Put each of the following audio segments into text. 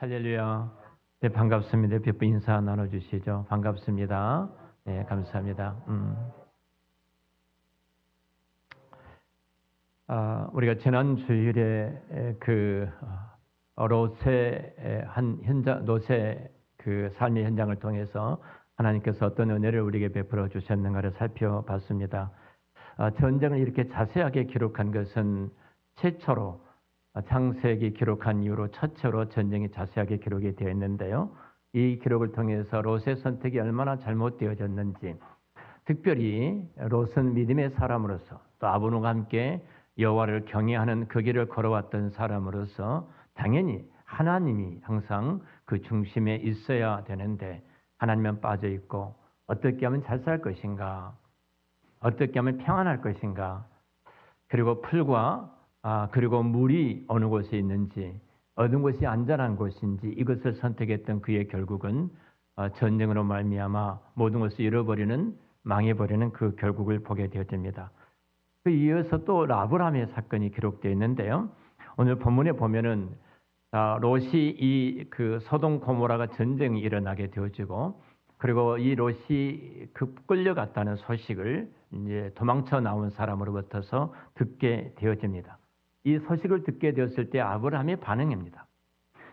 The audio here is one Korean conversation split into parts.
할렐루야. 네, 반갑습니다. 뵙고 인사 나눠주시죠. 반갑습니다. 네, 감사합니다. 우리가 지난 주일에 롯의 한 현장, 롯의 그 삶의 현장을 통해서 하나님께서 어떤 은혜를 우리에게 베풀어 주셨는가를 살펴봤습니다. 전쟁을 이렇게 자세하게 기록한 것은 최초로 창세기 기록한 이후로 첫째로 전쟁이 자세하게 기록이 되어 있는데요. 이 기록을 통해서 롯의 선택이 얼마나 잘못되어졌는지, 특별히 롯은 믿음의 사람으로서 또 아브람과 함께 여호와를 경외하는 그 길을 걸어왔던 사람으로서 당연히 하나님이 항상 그 중심에 있어야 되는데, 하나님은 빠져 있고 어떻게 하면 잘 살 것인가, 어떻게 하면 평안할 것인가, 그리고 풀과 그리고 물이 어느 곳에 있는지, 어느 곳이 안전한 곳인지 이것을 선택했던 그의 결국은 전쟁으로 말미암아 모든 것을 잃어버리는, 망해버리는 그 결국을 보게 되어집니다. 그 이어서 또 아브라함의 사건이 기록되어 있는데요. 오늘 본문에 보면은 롯이 이 소돔 고모라가 전쟁이 일어나게 되어지고, 그리고 이 롯이 끌려갔다는 소식을 이제 도망쳐 나온 사람으로부터서 듣게 되어집니다. 이 소식을 듣게 되었을 때 아브라함의 반응입니다.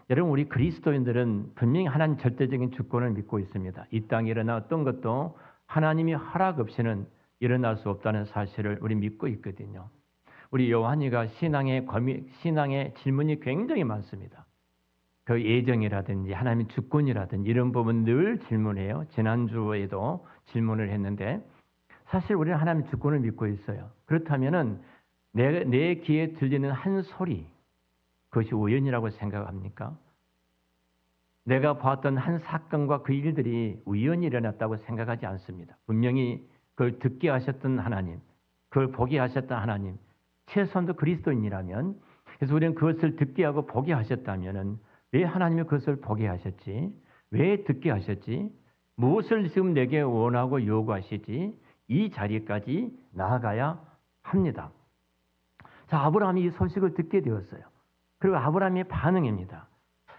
여러분, 우리 그리스도인들은 분명히 하나님 절대적인 주권을 믿고 있습니다. 이 땅에 일어나 어떤 것도 하나님이 허락 없이는 일어날 수 없다는 사실을 우리 믿고 있거든요. 우리 요한이가 신앙의 질문이 굉장히 많습니다. 그 예정이라든지 하나님의 주권이라든지 이런 부분 늘 질문해요. 지난주에도 질문을 했는데, 사실 우리는 하나님의 주권을 믿고 있어요. 그렇다면은 내 귀에 들리는 한 소리, 그것이 우연이라고 생각합니까? 내가 봤던 한 사건과 그 일들이 우연히 일어났다고 생각하지 않습니다. 분명히 그걸 듣게 하셨던 하나님, 그걸 보게 하셨던 하나님, 최소한도 그리스도인이라면, 그래서 우리는 그것을 듣게 하고 보게 하셨다면은 왜 하나님이 그것을 보게 하셨지? 왜 듣게 하셨지? 무엇을 지금 내게 원하고 요구하시지? 이 자리까지 나아가야 합니다. 자, 아브라함이 이 소식을 듣게 되었어요. 그리고 아브라함의 반응입니다.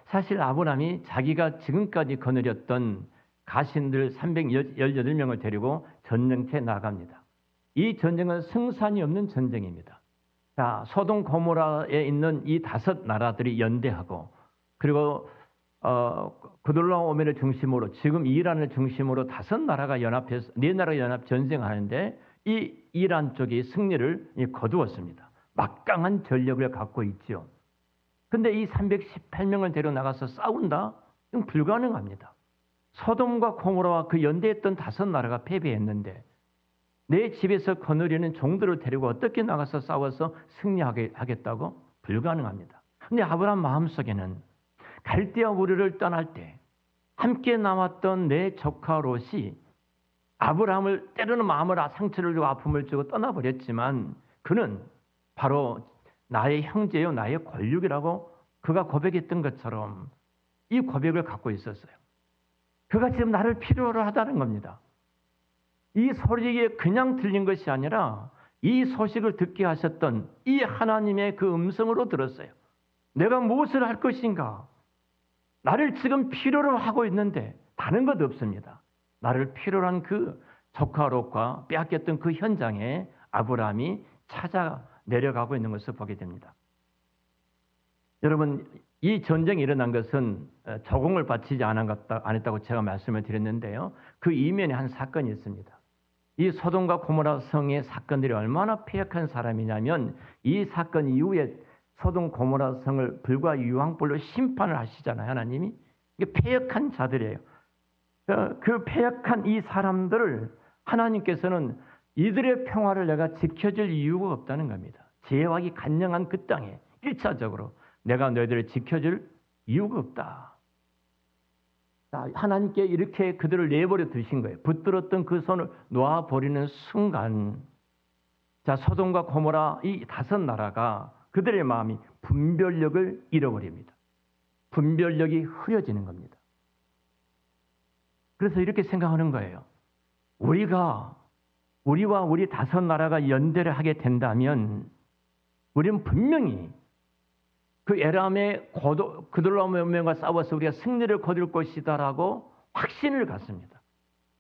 사실 아브라함이 자기가 지금까지 거느렸던 가신들 318명을 데리고 전쟁터에 나갑니다. 이 전쟁은 승산이 없는 전쟁입니다. 자, 소돔 고모라에 있는 이 5 나라들이 연대하고, 그리고 그돌라오메를 중심으로 지금 이란을 중심으로 5 나라가 연합해서 4 나라가 연합 전쟁하는데, 이 이란 쪽이 승리를 거두었습니다. 막강한 전력을 갖고 있죠. 근데 이 318명을 데려 나가서 싸운다? 이건 불가능합니다. 소돔과 고모라와 그 연대했던 5 나라가 패배했는데 내 집에서 거느리는 종들을 데리고 어떻게 나가서 싸워서 승리하겠다고? 불가능합니다. 근데 아브라함 마음속에는 갈대아 우르를 떠날 때 함께 남았던 내 조카 롯이 아브라함을 때로는 마음을 상처를 주고 아픔을 주고 떠나버렸지만, 그는 바로 나의 형제요, 나의 권력이라고 그가 고백했던 것처럼 이 고백을 갖고 있었어요. 그가 지금 나를 필요로 하다는 겁니다. 이 소리에 그냥 들린 것이 아니라 이 소식을 듣게 하셨던 이 하나님의 그 음성으로 들었어요. 내가 무엇을 할 것인가? 나를 지금 필요로 하고 있는데 다른 것 없습니다. 나를 필요로 한 그 조카 롯과 빼앗겼던 그 현장에 아브라함이 찾아 내려가고 있는 것을 보게 됩니다. 여러분, 이 전쟁이 일어난 것은 조공을 바치지 않았다고 제가 말씀을 드렸는데요. 그 이면에 한 사건이 있습니다. 이 소돔과 고모라 성의 사건들이 얼마나 폐역한 사람이냐면, 이 사건 이후에 소돔 고모라 성을 불과 유황불로 심판을 하시잖아요. 하나님이. 이게 폐역한 자들이에요. 그 폐역한 이 사람들을 하나님께서는 이들의 평화를 내가 지켜줄 이유가 없다는 겁니다. 죄악이 간영한 그 땅에 1차적으로 내가 너희들을 지켜줄 이유가 없다. 자, 하나님께 이렇게 그들을 내버려 두신 거예요. 붙들었던 그 손을 놓아버리는 순간, 자, 소돔과 고모라 이 5 나라가 그들의 마음이 분별력을 잃어버립니다. 분별력이 흐려지는 겁니다. 그래서 이렇게 생각하는 거예요. 우리와 우리 5 나라가 연대를 하게 된다면 우리는 분명히 그 에람의 그돌라오면과 싸워서 우리가 승리를 거둘 것이다라고 확신을 갖습니다.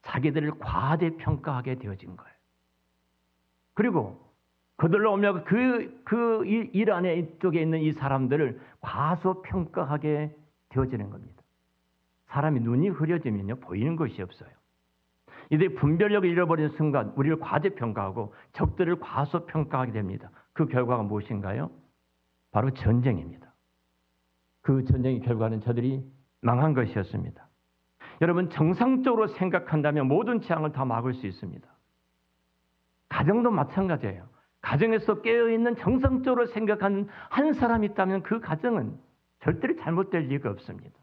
자기들을 과대평가하게 되어진 거예요. 그리고 그돌라오면 일 안에 이쪽에 있는 이 사람들을 과소평가하게 되어지는 겁니다. 사람이 눈이 흐려지면요 보이는 것이 없어요. 이들이 분별력을 잃어버리는 순간 우리를 과대평가하고 적들을 과소평가하게 됩니다. 그 결과가 무엇인가요? 바로 전쟁입니다. 그 전쟁의 결과는 저들이 망한 것이었습니다. 여러분, 정상적으로 생각한다면 모든 재앙을 다 막을 수 있습니다. 가정도 마찬가지예요. 가정에서 깨어있는 정상적으로 생각하는 한 사람이 있다면 그 가정은 절대로 잘못될 리가 없습니다.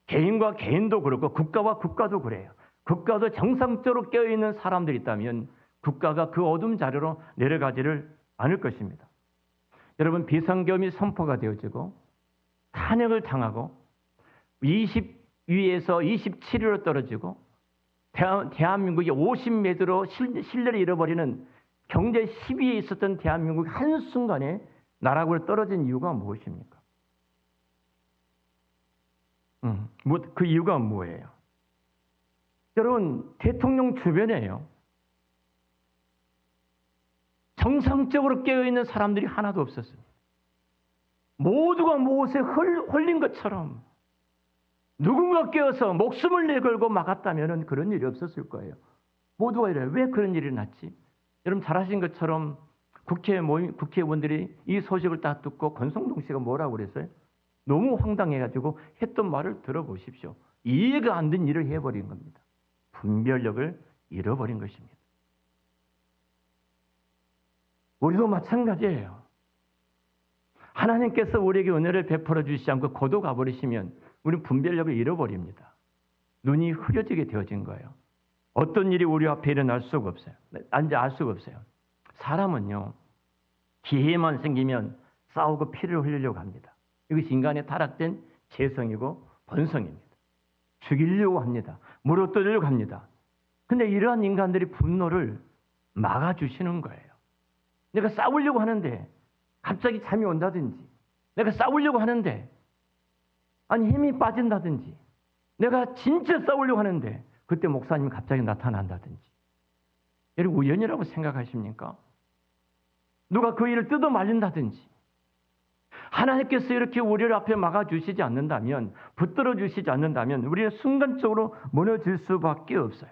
개인과 개인도 그렇고 국가와 국가도 그래요. 국가도 정상적으로 깨어있는 사람들이 있다면 국가가 그 어둠 자리로 내려가지를 않을 것입니다. 여러분, 비상계엄이 선포가 되어지고 탄핵을 당하고 20위에서 27위로 떨어지고 대한민국이 50매도로 신뢰를 잃어버리는 경제 10위에 있었던 대한민국이 한순간에 나락으로 떨어진 이유가 무엇입니까? 그 이유가 뭐예요? 여러분, 대통령 주변에요, 정상적으로 깨어있는 사람들이 하나도 없었습니다. 모두가 무엇에 홀린 것처럼 누군가 깨어서 목숨을 내걸고 막았다면 그런 일이 없었을 거예요. 모두가 이래요. 왜 그런 일이 났지? 여러분 잘 아신 것처럼 국회의원들이 이 소식을 딱 듣고 권성동 씨가 뭐라고 그랬어요? 너무 황당해가지고 했던 말을 들어보십시오. 이해가 안 된 일을 해버린 겁니다. 분별력을 잃어버린 것입니다. 우리도 마찬가지예요. 하나님께서 우리에게 은혜를 베풀어 주시지 않고 고도 가버리시면 우리는 분별력을 잃어버립니다. 눈이 흐려지게 되어진 거예요. 어떤 일이 우리 앞에 일어날 수가 없어요. 알 수가 없어요. 사람은요, 기회만 생기면 싸우고 피를 흘리려고 합니다. 이것이 인간의 타락된 죄성이고 본성입니다. 죽이려고 합니다. 물어뜯으려고 합니다. 근데 이러한 인간들이 분노를 막아주시는 거예요. 내가 싸우려고 하는데 갑자기 잠이 온다든지, 내가 싸우려고 하는데 힘이 빠진다든지, 내가 진짜 싸우려고 하는데 그때 목사님이 갑자기 나타난다든지. 여러분, 우연이라고 생각하십니까? 누가 그 일을 뜯어 말린다든지. 하나님께서 이렇게 우리를 앞에 막아주시지 않는다면, 붙들어 주시지 않는다면 우리는 순간적으로 무너질 수밖에 없어요.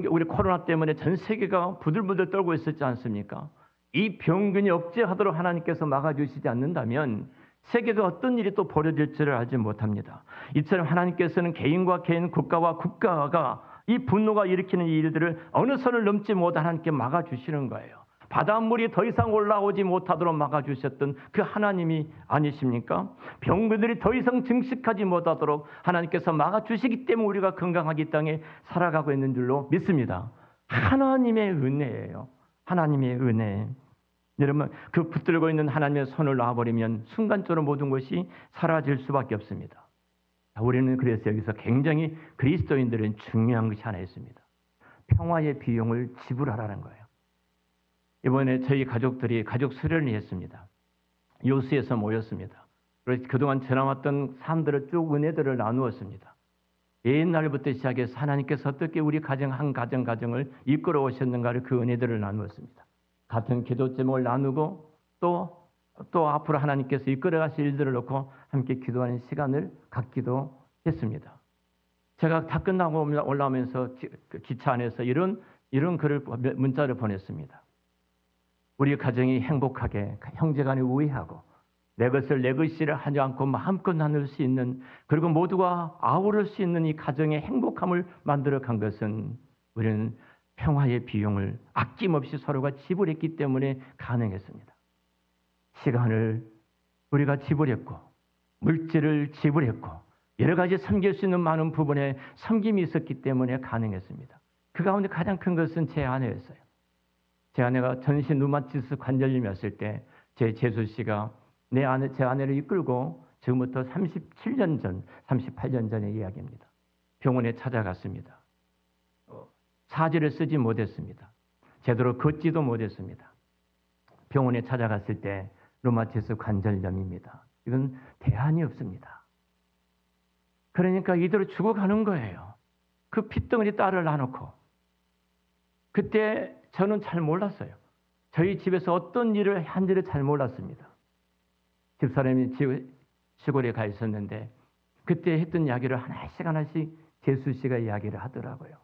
우리 코로나 때문에 전 세계가 부들부들 떨고 있었지 않습니까? 이 병균이 억제하도록 하나님께서 막아주시지 않는다면 세계가 어떤 일이 또 벌어질지를 알지 못합니다. 이처럼 하나님께서는 개인과 개인, 국가와 국가가 이 분노가 일으키는 이 일들을 어느 선을 넘지 못한 하나님께 막아주시는 거예요. 바닷물이 더 이상 올라오지 못하도록 막아주셨던 그 하나님이 아니십니까? 병균들이 더 이상 증식하지 못하도록 하나님께서 막아주시기 때문에 우리가 건강하게 이 땅에 살아가고 있는 줄로 믿습니다. 하나님의 은혜예요. 하나님의 은혜. 여러분, 그 붙들고 있는 하나님의 손을 놔버리면 순간적으로 모든 것이 사라질 수밖에 없습니다. 우리는 그래서 여기서 굉장히 그리스도인들은 중요한 것이 하나 있습니다. 평화의 비용을 지불하라는 거예요. 이번에 저희 가족들이 가족 수련을 했습니다. 요수에서 모였습니다. 그래서 그동안 지나왔던 삶들을 쭉 은혜들을 나누었습니다. 옛날부터 시작해서 하나님께서 어떻게 우리 가정 한 가정을 이끌어 오셨는가를 그 은혜들을 나누었습니다. 같은 기도 제목을 나누고 또 앞으로 하나님께서 이끌어 가실 일들을 놓고 함께 기도하는 시간을 갖기도 했습니다. 제가 다 끝나고 올라오면서 기차 안에서 이런 문자를 보냈습니다. 우리 가정이 행복하게 형제간에 우애하고 내 것을 내 것이라 하지 않고 마음껏 나눌 수 있는, 그리고 모두가 아우를 수 있는 이 가정의 행복함을 만들어 간 것은 우리는 평화의 비용을 아낌없이 서로가 지불했기 때문에 가능했습니다. 시간을 우리가 지불했고 물질을 지불했고 여러 가지 섬길 수 있는 많은 부분에 섬김이 있었기 때문에 가능했습니다. 그 가운데 가장 큰 것은 제 아내였어요. 제 아내가 전신 루마티스 관절염이 왔을 때 제 재수 씨가 제 아내를 이끌고 지금부터 38년 전의 이야기입니다. 병원에 찾아갔습니다. 사지를 쓰지 못했습니다. 제대로 걷지도 못했습니다. 병원에 찾아갔을 때 류마티스 관절염입니다. 이건 대안이 없습니다. 그러니까 이대로 죽어가는 거예요. 그 핏덩어리 딸을 놔놓고. 그때 저는 잘 몰랐어요. 저희 집에서 어떤 일을 한지를 잘 몰랐습니다. 집사람이 시골에 가 있었는데 그때 했던 이야기를 하나씩 하나씩 재수 씨가 이야기를 하더라고요.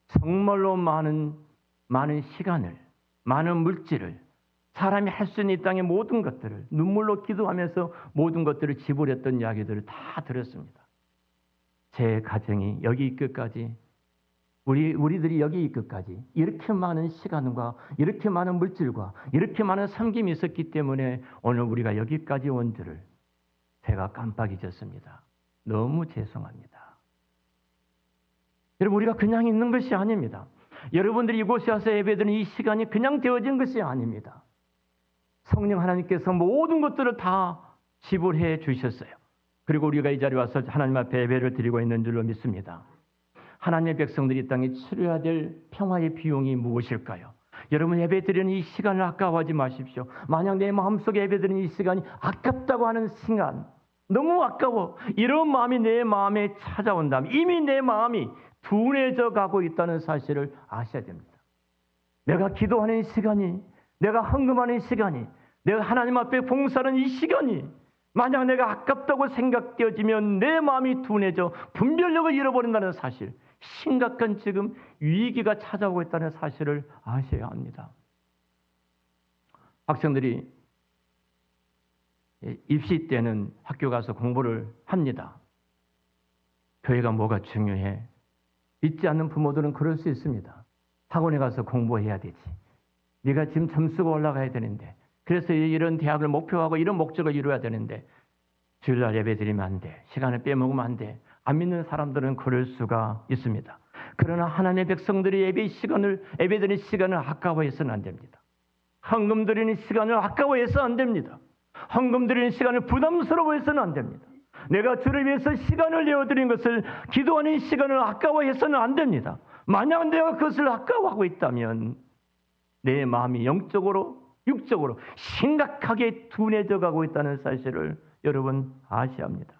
정말로 많은 시간을, 많은 물질을, 사람이 할 수 있는 이 땅의 모든 것들을 눈물로 기도하면서 모든 것들을 지불했던 이야기들을 다 들었습니다. 제 가정이 여기 끝까지, 우리들이 여기 끝까지 이렇게 많은 시간과 이렇게 많은 물질과 이렇게 많은 섬김이 있었기 때문에 오늘 우리가 여기까지 온 줄을 제가 깜빡 잊었습니다. 너무 죄송합니다. 여러분, 우리가 그냥 있는 것이 아닙니다. 여러분들이 이곳에 와서 예배드리는 이 시간이 그냥 되어진 것이 아닙니다. 성령 하나님께서 모든 것들을 다 지불해 주셨어요. 그리고 우리가 이 자리에 와서 하나님 앞에 예배를 드리고 있는 줄로 믿습니다. 하나님의 백성들이 이 땅에 치러야 될 평화의 비용이 무엇일까요? 여러분, 예배 드리는 이 시간을 아까워하지 마십시오. 만약 내 마음속에 예배 드리는 이 시간이 아깝다고 하는 순간, 너무 아까워, 이런 마음이 내 마음에 찾아온다면 이미 내 마음이 둔해져 가고 있다는 사실을 아셔야 됩니다. 내가 기도하는 시간이, 내가 헌금하는 시간이, 내가 하나님 앞에 봉사하는 이 시간이 만약 내가 아깝다고 생각되어지면 내 마음이 둔해져 분별력을 잃어버린다는 사실, 심각한 지금 위기가 찾아오고 있다는 사실을 아셔야 합니다. 학생들이 입시 때는 학교 가서 공부를 합니다. 교회가 뭐가 중요해? 믿지 않는 부모들은 그럴 수 있습니다. 학원에 가서 공부해야 되지. 네가 지금 점수가 올라가야 되는데, 그래서 이런 대학을 목표하고 이런 목적을 이루어야 되는데 주일날 예배 드리면 안 돼. 시간을 빼먹으면 안 돼. 안 믿는 사람들은 그럴 수가 있습니다. 그러나 하나님의 백성들이 예배 드리는 시간을 아까워해서는 안 됩니다. 헌금 드리는 시간을 아까워해서 안 됩니다. 헌금 드리는 시간을 부담스러워해서는 안 됩니다. 내가 주를 위해서 시간을 내어드린 것을, 기도하는 시간을 아까워해서는 안 됩니다. 만약 내가 그것을 아까워하고 있다면 내 마음이 영적으로, 육적으로 심각하게 둔해져 가고 있다는 사실을 여러분 아셔야 합니다.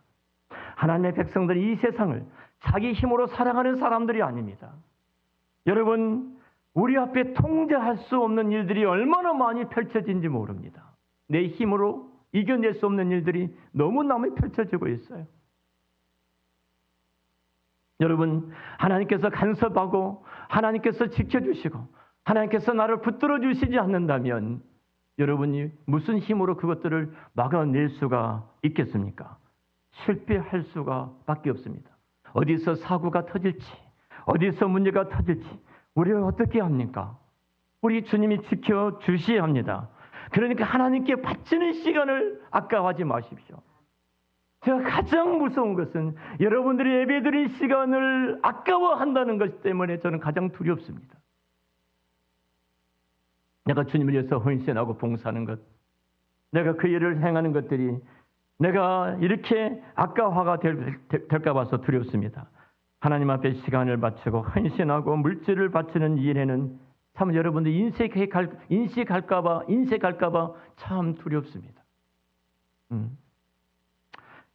하나님의 백성들이 이 세상을 자기 힘으로 살아가는 사람들이 아닙니다. 여러분, 우리 앞에 통제할 수 없는 일들이 얼마나 많이 펼쳐진지 모릅니다. 내 힘으로 이겨낼 수 없는 일들이 너무너무 펼쳐지고 있어요. 여러분, 하나님께서 간섭하고 하나님께서 지켜주시고 하나님께서 나를 붙들어 주시지 않는다면 여러분이 무슨 힘으로 그것들을 막아낼 수가 있겠습니까? 실패할 수가 밖에 없습니다. 어디서 사고가 터질지, 어디서 문제가 터질지 우리를 어떻게 합니까? 우리 주님이 지켜주셔야 합니다. 그러니까 하나님께 바치는 시간을 아까워하지 마십시오. 제가 가장 무서운 것은 여러분들이 예배드릴 시간을 아까워한다는 것 때문에 저는 가장 두렵습니다. 내가 주님을 위해서 헌신하고 봉사하는 것, 내가 그 일을 행하는 것들이 내가 이렇게 아까화가 될까 봐서 두렵습니다. 하나님 앞에 시간을 바치고 헌신하고 물질을 바치는 일에는 참 여러분들 인식할까 봐 참 두렵습니다.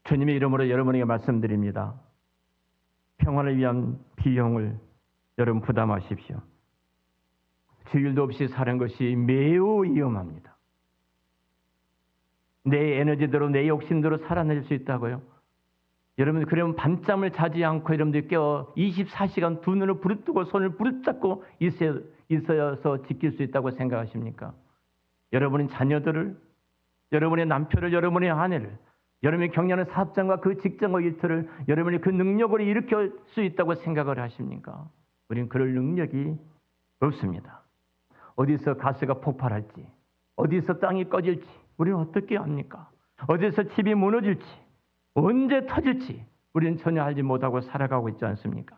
주님의 이름으로 여러분에게 말씀드립니다. 평화를 위한 비용을 여러분 부담하십시오. 주일도 없이 사는 것이 매우 위험합니다. 내 에너지대로, 내 욕심대로 살아낼 수 있다고요? 여러분, 그러면 밤잠을 자지 않고 여러분들 깨어 24시간 두 눈을 부릅뜨고 손을 부릅잡고 있어서 지킬 수 있다고 생각하십니까? 여러분의 자녀들을, 여러분의 남편을, 여러분의 아내를, 여러분이 경영하는 사업장과 그 직장과 일터를 여러분이 그 능력으로 일으킬 수 있다고 생각을 하십니까? 우리는 그럴 능력이 없습니다. 어디서 가스가 폭발할지, 어디서 땅이 꺼질지 우리는 어떻게 압니까? 어디서 집이 무너질지, 언제 터질지 우리는 전혀 알지 못하고 살아가고 있지 않습니까?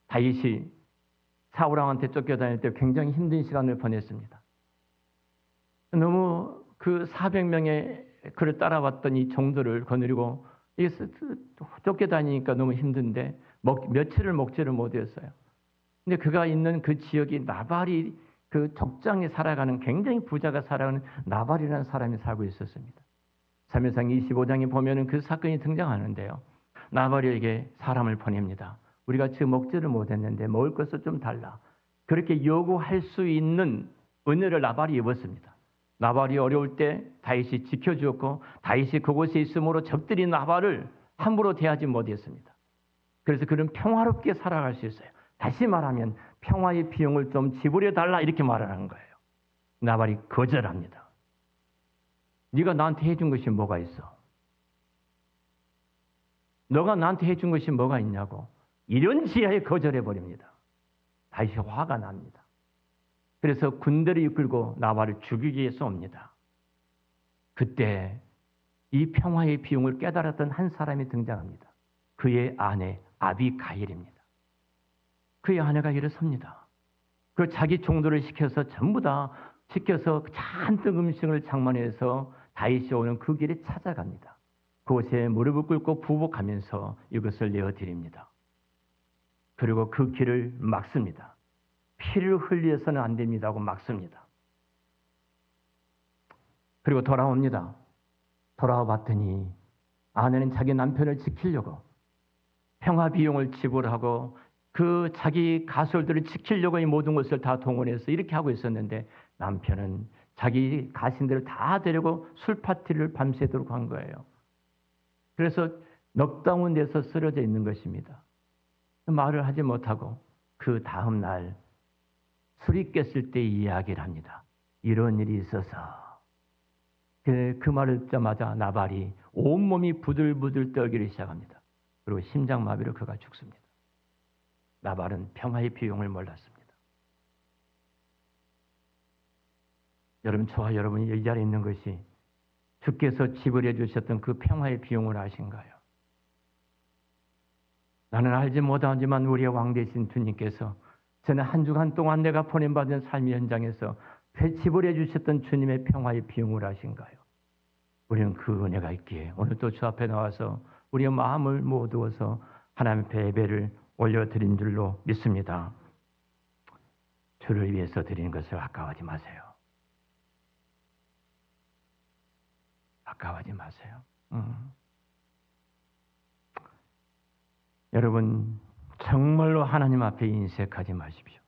다윗이 사울왕한테 쫓겨다닐 때 굉장히 힘든 시간을 보냈습니다. 너무 그 400명의 그를 따라왔던 이 종들을 거느리고 쫓겨다니니까 너무 힘든데 며칠을 먹지를 못했어요. 근데 그가 있는 그 지역이 나발이 그 적장에 살아가는 굉장히 부자가 살아가는 나발이라는 사람이 살고 있었습니다. 사무엘상 25장에 보면은 그 사건이 등장하는데요. 나발에게 사람을 보냅니다. 우리가 지금 먹지를 못했는데 먹을 것을 좀 달라. 그렇게 요구할 수 있는 은혜를 나발이 입었습니다. 나발이 어려울 때 다윗이 지켜주었고 다윗이 그곳에 있으므로 적들이 나발을 함부로 대하지 못했습니다. 그래서 그는 평화롭게 살아갈 수 있어요. 다시 말하면 평화의 비용을 좀 지불해 달라 이렇게 말하는 거예요. 나발이 거절합니다. 네가 나한테 해준 것이 뭐가 있어? 너가 나한테 해준 것이 뭐가 있냐고 이런 지하에 거절해 버립니다. 다시 화가 납니다. 그래서 군대를 이끌고 나발을 죽이기 위해서 옵니다. 그때 이 평화의 비용을 깨달았던 한 사람이 등장합니다. 그의 아내 아비가일입니다. 그의 아내가 일어섭니다. 그 자기 종들을 시켜서 전부 다 시켜서 잔뜩 음식을 장만해서 다윗이 오는 그 길에 찾아갑니다. 그곳에 무릎을 꿇고 부복하면서 이것을 내어드립니다. 그리고 그 길을 막습니다. 피를 흘려서는 안 됩니다 하고 막습니다. 그리고 돌아옵니다. 돌아와 봤더니 아내는 자기 남편을 지키려고 평화 비용을 지불하고 그 자기 가솔들을 지키려고 이 모든 것을 다 동원해서 이렇게 하고 있었는데 남편은 자기 가신들을 다 데리고 술 파티를 밤새도록 한 거예요. 그래서 넉다운 데서 쓰러져 있는 것입니다. 말을 하지 못하고 그 다음 날 술이 깼을 때 이야기를 합니다. 이런 일이 있어서 그 말을 듣자마자 나발이 온몸이 부들부들 떨기를 시작합니다. 그리고 심장마비로 그가 죽습니다. 나발은 평화의 비용을 몰랐습니다. 여러분, 저와 여러분이 이 자리에 있는 것이 주께서 지불해 주셨던 그 평화의 비용을 아신가요? 나는 알지 못하지만 우리의 왕 되신 주님께서 저는 한 주간 동안 내가 보냄받은 삶의 현장에서 지불해 주셨던 주님의 평화의 비용을 아신가요? 우리는 그 은혜가 있기에 오늘 또 주 앞에 나와서 우리의 마음을 모두어서 하나님 앞에 예배를 올려드린 줄로 믿습니다. 주를 위해서 드리는 것을 아까워하지 마세요. 아까워하지 마세요. 여러분, 정말로 하나님 앞에 인색하지 마십시오.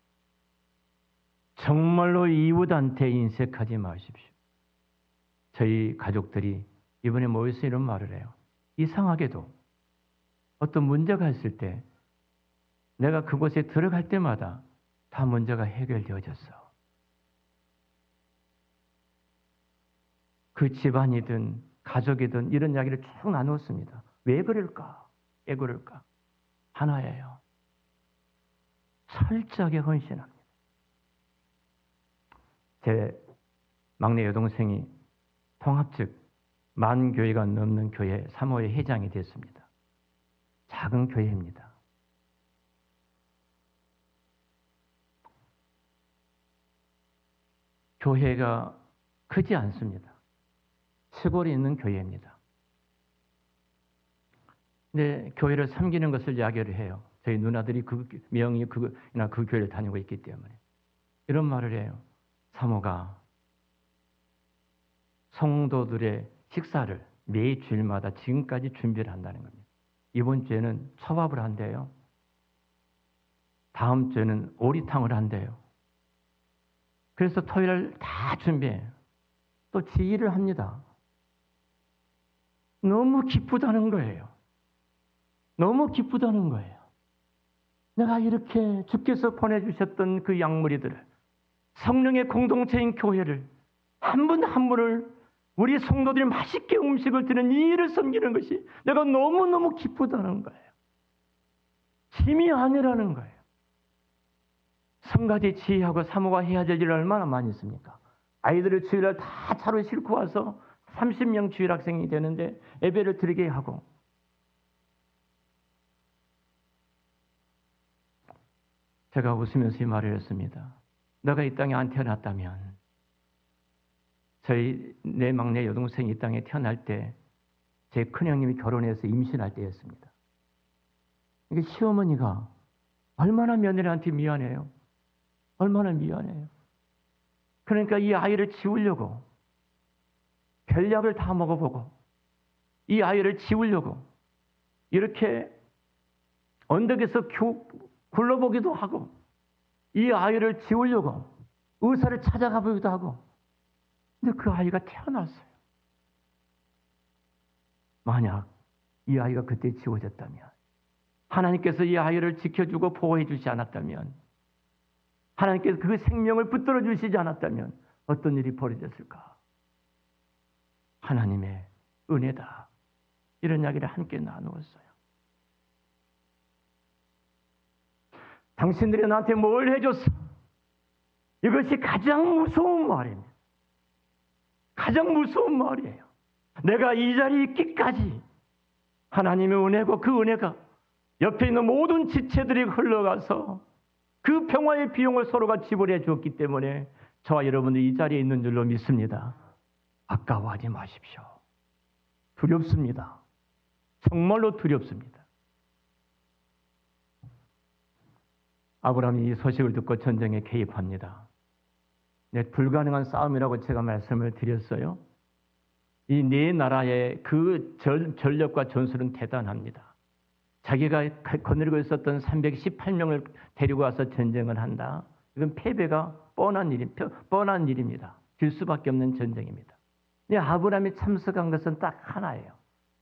정말로 이웃한테 인색하지 마십시오. 저희 가족들이 이번에 모여서 이런 말을 해요. 이상하게도 어떤 문제가 있을 때 내가 그곳에 들어갈 때마다 다 문제가 해결되어졌어. 그 집안이든 가족이든 이런 이야기를 쭉 나누었습니다. 왜 그럴까? 왜 그럴까? 하나예요. 철저하게 헌신합니다. 제 막내 여동생이 통합 즉 만 교회가 넘는 교회 3호의 회장이 됐습니다. 작은 교회입니다. 교회가 크지 않습니다. 시골에 있는 교회입니다. 근데 교회를 섬기는 것을 이야기를 해요. 저희 누나들이 그 명이 그 교회를 다니고 있기 때문에 이런 말을 해요. 사모가 성도들의 식사를 매 주일마다 지금까지 준비를 한다는 겁니다. 이번 주에는 초밥을 한대요. 다음 주에는 오리탕을 한대요. 그래서 토요일 다 준비해요. 또 지휘를 합니다. 너무 기쁘다는 거예요. 너무 기쁘다는 거예요. 내가 이렇게 주께서 보내주셨던 그 양무리들을 성령의 공동체인 교회를 한 분 한 분을 우리 성도들이 맛있게 음식을 드는 이 일을 섬기는 것이 내가 너무너무 기쁘다는 거예요. 힘이 아니라는 거예요. 성가대 지휘하고 사모가 해야 될 일을 얼마나 많이 있습니까? 아이들을 주일날 다 차로 싣고 와서 30명 주일 학생이 되는데 예배를 드리게 하고 제가 웃으면서 이 말을 했습니다. 너가 이 땅에 안 태어났다면 내 막내 여동생이 이 땅에 태어날 때 제 큰형님이 결혼해서 임신할 때였습니다. 이게 시어머니가 얼마나 며느리한테 미안해요. 얼마나 미안해요. 그러니까 이 아이를 지우려고 별약을 다 먹어보고 이 아이를 지우려고 이렇게 언덕에서 굴러보기도 하고 이 아이를 지우려고 의사를 찾아가 보기도 하고, 근데 그 아이가 태어났어요. 만약 이 아이가 그때 지워졌다면, 하나님께서 이 아이를 지켜주고 보호해 주지 않았다면, 하나님께서 그 생명을 붙들어 주시지 않았다면 어떤 일이 벌어졌을까? 하나님의 은혜다. 이런 이야기를 함께 나누었어요. 당신들이 나한테 뭘 해줬어? 이것이 가장 무서운 말입니다. 가장 무서운 말이에요. 내가 이 자리에 있기까지 하나님의 은혜고 그 은혜가 옆에 있는 모든 지체들이 흘러가서 그 평화의 비용을 서로가 지불해 주었기 때문에 저와 여러분들이 이 자리에 있는 줄로 믿습니다. 아까워하지 마십시오. 두렵습니다. 정말로 두렵습니다. 아브라함이 이 소식을 듣고 전쟁에 개입합니다. 불가능한 싸움이라고 제가 말씀을 드렸어요. 이 네 나라의 그 전력과 전술은 대단합니다. 자기가 거느리고 있었던 318명을 데리고 와서 전쟁을 한다. 이건 패배가 뻔한 일입니다. 질 수밖에 없는 전쟁입니다. 아브라함이 참석한 것은 딱 하나예요.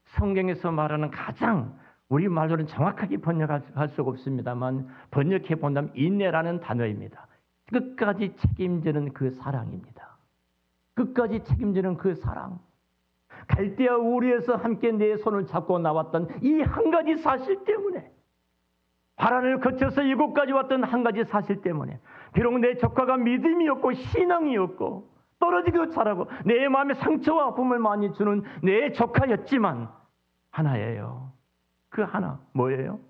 성경에서 말하는 가장 우리 말로는 정확하게 번역할 수가 없습니다만 번역해 본다면 인내라는 단어입니다. 끝까지 책임지는 그 사랑입니다. 끝까지 책임지는 그 사랑. 갈대아 우리에서 함께 내 손을 잡고 나왔던 이 한 가지 사실 때문에, 바란을 거쳐서 이곳까지 왔던 한 가지 사실 때문에, 비록 내 조카가 믿음이 없고 신앙이 없고 떨어지기도 잘하고 내 마음에 상처와 아픔을 많이 주는 내 조카였지만 하나예요. 그 하나 뭐예요?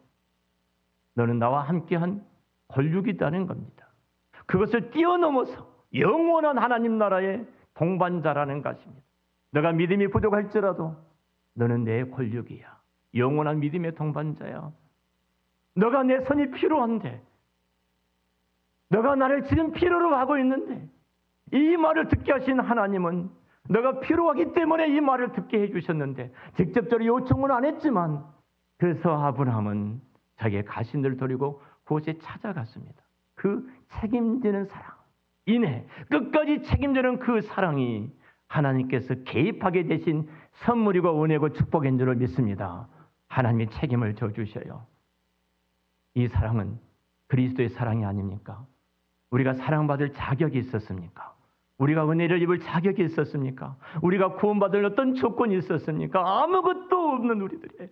너는 나와 함께한 권력이라는 겁니다. 그것을 뛰어넘어서 영원한 하나님 나라의 동반자라는 것입니다. 너가 믿음이 부족할지라도 너는 내 권력이야. 영원한 믿음의 동반자야. 너가 내 손이 필요한데, 너가 나를 지금 필요로 하고 있는데, 이 말을 듣게 하신 하나님은 너가 필요하기 때문에 이 말을 듣게 해주셨는데 직접적으로 요청은 안 했지만, 그래서 아브라함은 자기의 가신들을 데리고 그곳에 찾아갔습니다. 그 책임지는 사랑, 인해 끝까지 책임지는 그 사랑이 하나님께서 개입하게 되신 선물이고 은혜고 축복인 줄을 믿습니다. 하나님이 책임을 져주셔요. 이 사랑은 그리스도의 사랑이 아닙니까? 우리가 사랑받을 자격이 있었습니까? 우리가 은혜를 입을 자격이 있었습니까? 우리가 구원받을 어떤 조건이 있었습니까? 아무것도 없는 우리들이에요.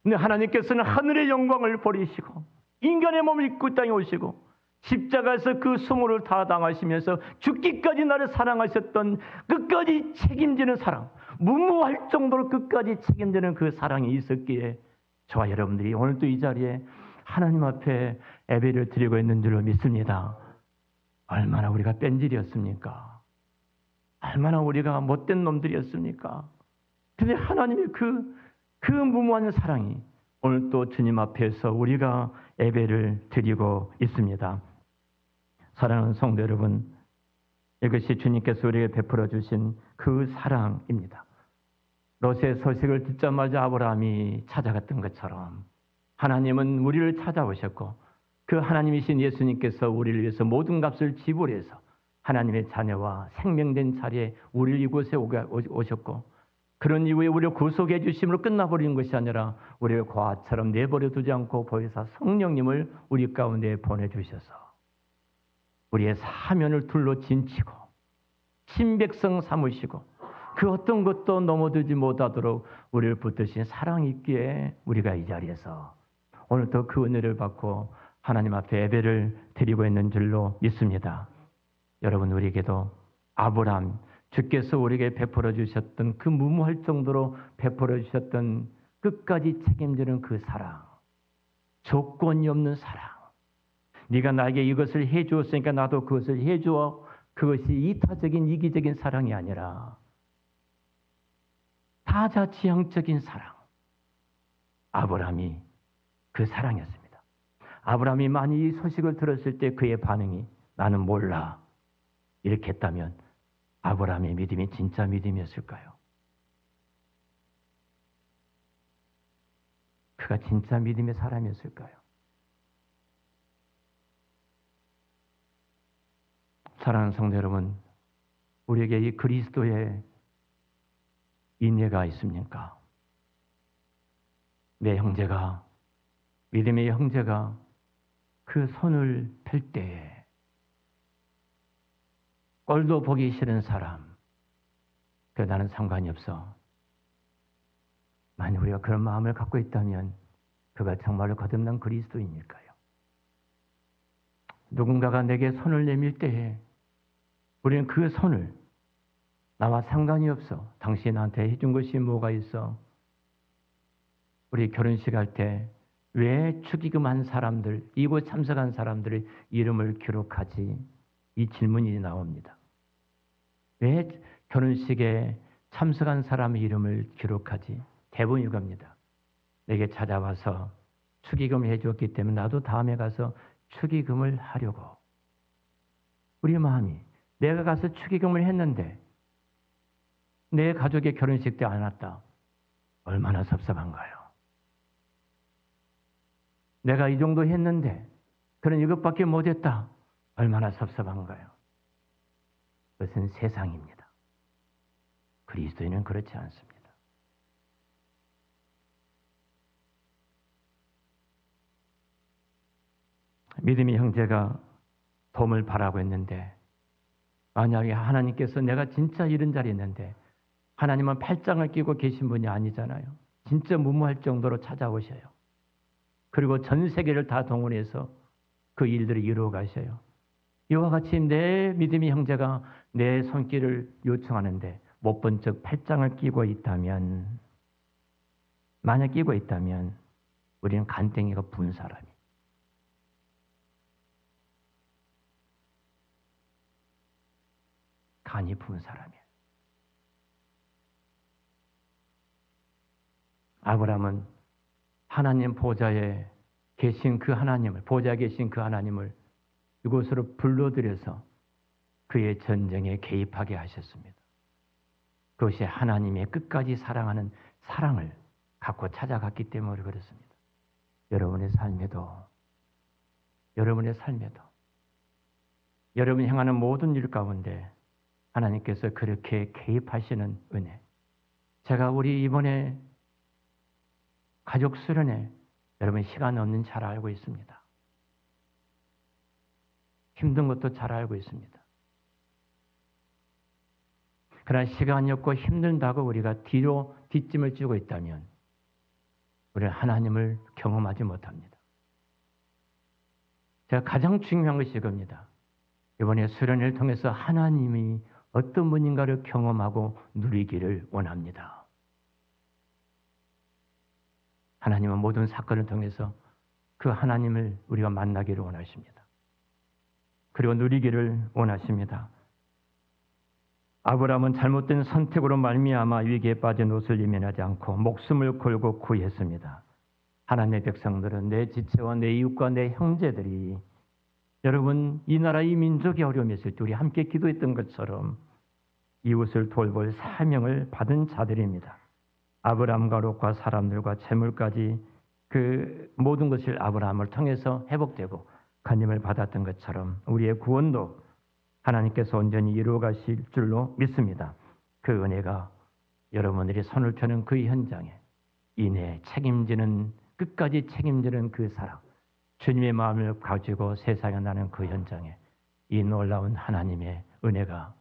근데 하나님께서는 하늘의 영광을 버리시고 인간의 몸을 입고 땅에 오시고 십자가에서 그 수모를 다 당하시면서 죽기까지 나를 사랑하셨던 끝까지 책임지는 사랑, 무모할 정도로 끝까지 책임지는 그 사랑이 있었기에 저와 여러분들이 오늘도 이 자리에 하나님 앞에 예배를 드리고 있는 줄로 믿습니다. 얼마나 우리가 뺀질이었습니까? 얼마나 우리가 못된 놈들이었습니까? 근데 하나님의 그 무모한 사랑이 오늘 또 주님 앞에서 우리가 예배를 드리고 있습니다. 사랑하는 성도 여러분, 이것이 주님께서 우리에게 베풀어 주신 그 사랑입니다. 롯의 소식을 듣자마자 아브라함이 찾아갔던 것처럼 하나님은 우리를 찾아오셨고 그 하나님이신 예수님께서 우리를 위해서 모든 값을 지불해서 하나님의 자녀와 생명된 자리에 우리를 이곳에 오셨고, 그런 이후에 우리를 구속해 주심으로 끝나버리는 것이 아니라 우리를 과처럼 내버려 두지 않고 보혜사 성령님을 우리 가운데 보내주셔서 우리의 사면을 둘러 진치고 친백성 삼으시고 그 어떤 것도 넘어들지 못하도록 우리를 붙드신 사랑이 있기에 우리가 이 자리에서 오늘도 그 은혜를 받고 하나님 앞에 예배를 드리고 있는 줄로 믿습니다. 여러분, 우리에게도 아브라함, 주께서 우리에게 베풀어 주셨던 그 무모할 정도로 베풀어 주셨던 끝까지 책임지는 그 사랑, 조건이 없는 사랑, 네가 나에게 이것을 해주었으니까 나도 그것을 해주어, 그것이 이타적인 이기적인 사랑이 아니라 타자지향적인 사랑, 아브라함이 그 사랑이었습니다. 아브라함이 만일 이 소식을 들었을 때 그의 반응이 나는 몰라, 이렇게 했다면 아브라함의 믿음이 진짜 믿음이었을까요? 그가 진짜 믿음의 사람이었을까요? 사랑하는 성도 여러분, 우리에게 이 그리스도의 인예가 있습니까? 내 형제가, 믿음의 형제가 그 손을 펼 때에 꼴도 보기 싫은 사람, 그래 나는 상관이 없어. 만약 우리가 그런 마음을 갖고 있다면 그가 정말로 거듭난 그리스도인일까요? 누군가가 내게 손을 내밀 때에 우리는 그 손을 나와 상관이 없어. 당신이 나한테 해준 것이 뭐가 있어? 우리 결혼식 할 때 왜 축의금한 사람들, 이곳 참석한 사람들의 이름을 기록하지? 이 질문이 나옵니다. 왜 결혼식에 참석한 사람의 이름을 기록하지? 대부분 이겁니다. 내게 찾아와서 축의금을 해주었기 때문에 나도 다음에 가서 축의금을 하려고. 우리 마음이 내가 가서 축의금을 했는데 내 가족의 결혼식 때 안 왔다. 얼마나 섭섭한가요? 내가 이 정도 했는데 그런 이것밖에 못했다. 얼마나 섭섭한가요? 그것은 세상입니다. 그리스도인은 그렇지 않습니다. 믿음의 형제가 도움을 바라고 했는데 만약에 하나님께서 내가 진짜 이런 자리에 있는데 하나님은 팔짱을 끼고 계신 분이 아니잖아요. 진짜 무모할 정도로 찾아오셔요. 그리고 전 세계를 다 동원해서 그 일들을 이루어 가셔요. 이와 같이 내 믿음의 형제가 내 손길을 요청하는데 못 본 척 팔짱을 끼고 있다면, 만약 끼고 있다면 우리는 간땡이가 부은 사람이. 간이 부은 사람이에요. 아브라함은 하나님 보좌에 계신 그 하나님을, 보좌에 계신 그 하나님을 이곳으로 불러들여서 그의 전쟁에 개입하게 하셨습니다. 그것이 하나님의 끝까지 사랑하는 사랑을 갖고 찾아갔기 때문에 그렇습니다. 여러분의 삶에도 여러분이 행하는 모든 일 가운데 하나님께서 그렇게 개입하시는 은혜. 제가 우리 이번에 가족 수련회 여러분 시간 없는 잘 알고 있습니다. 힘든 것도 잘 알고 있습니다. 그러나 시간이 없고 힘들다고 우리가 뒤로 뒷짐을 지고 있다면 우리는 하나님을 경험하지 못합니다. 제가 가장 중요한 것이 이겁니다. 이번에 수련회를 통해서 하나님이 어떤 분인가를 경험하고 누리기를 원합니다. 하나님은 모든 사건을 통해서 그 하나님을 우리가 만나기를 원하십니다. 그리고 누리기를 원하십니다. 아브라함은 잘못된 선택으로 말미암아 위기에 빠진 롯을 이면하지 않고 목숨을 걸고 구했습니다. 하나님의 백성들은 내 지체와 내 이웃과 내 형제들이 여러분 이 나라 이 민족이 어려움이 있을 때 우리 함께 기도했던 것처럼 이웃을 돌볼 사명을 받은 자들입니다. 아브라함과 롯과 사람들과 재물까지 그 모든 것을 아브라함을 통해서 회복되고 간임을 받았던 것처럼 우리의 구원도 하나님께서 온전히 이루어 가실 줄로 믿습니다. 그 은혜가 여러분들이 손을 펴는 그 현장에 인해 책임지는 끝까지 책임지는 그 사랑, 주님의 마음을 가지고 세상에 나는 그 현장에 이 놀라운 하나님의 은혜가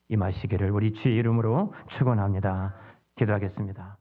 임하시기를 우리 주의 이름으로 축원합니다. 기도하겠습니다.